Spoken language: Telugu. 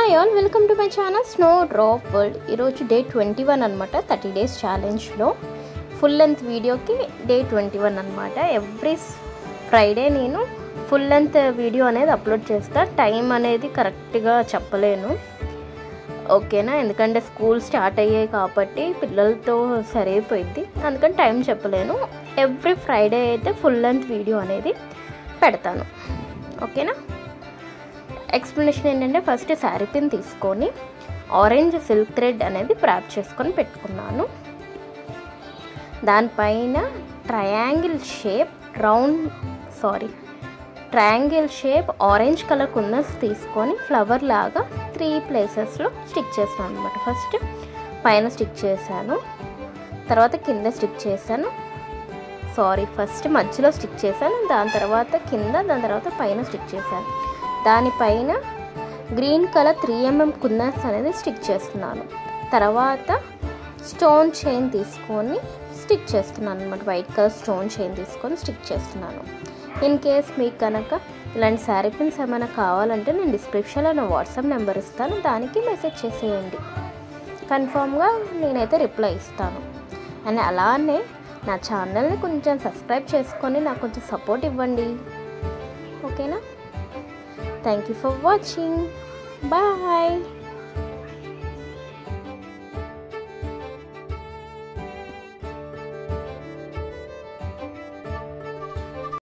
Hi all, welcome to my channel snow drop world. ఈరోజు డే 21 అనమాట. 30 days ఛాలెంజ్లో ఫుల్ లెంత్ వీడియోకి డే 21 అనమాట. ఎవ్రీ ఫ్రైడే నేను ఫుల్ లెంత్ వీడియో అనేది అప్లోడ్ చేస్తా. టైం అనేది కరెక్ట్గా చెప్పలేను, ఓకేనా? ఎందుకంటే స్కూల్ స్టార్ట్ అయ్యాయి కాబట్టి పిల్లలతో సరిపోయింది, అందుకని టైం చెప్పలేను. ఎవ్రీ ఫ్రైడే అయితే ఫుల్ లెంత్ వీడియో అనేది పెడతాను, ఓకేనా? ఎక్స్ప్లెనేషన్ ఏంటంటే, ఫస్ట్ శారీ పిన్ తీసుకొని ఆరెంజ్ సిల్క్ థ్రెడ్ అనేది ర్యాప్ చేసుకొని పెట్టుకున్నాను. దానిపైన ట్రయాంగిల్ షేప్ ఆరెంజ్ కలర్ కుందన్స్ తీసుకొని ఫ్లవర్ లాగా 3 ప్లేసెస్లో స్టిక్ చేస్తాను అనమాట. ఫస్ట్ పైన స్టిక్ చేశాను, తర్వాత కింద స్టిక్ చేశాను, ఫస్ట్ మధ్యలో స్టిక్ చేశాను, దాని తర్వాత కింద, దాని తర్వాత పైన స్టిక్ చేశాను. దానిపైన గ్రీన్ కలర్ 3mm కుందన్స్ అనేది స్టిక్ చేస్తున్నాను. తర్వాత స్టోన్ చైన్ తీసుకొని స్టిక్ చేస్తున్నాను అనమాట. వైట్ కలర్ స్టోన్ చైన్ తీసుకొని స్టిక్ చేస్తున్నాను. ఇన్ కేస్ మీకు కనుక ఇలాంటి శారీ పిన్స్ ఏమైనా కావాలంటే నేను డిస్క్రిప్షన్లో నా వాట్సాప్ నెంబర్ ఇస్తాను, దానికి మెసేజ్ చేసేయండి. కన్ఫామ్గా నేనైతే రిప్లై ఇస్తాను. అండ్ అలానే నా ఛానల్ని కొంచెం సబ్స్క్రైబ్ చేసుకొని నాకు కొంచెం సపోర్ట్ ఇవ్వండి, ఓకేనా? Thank you for watching. Bye.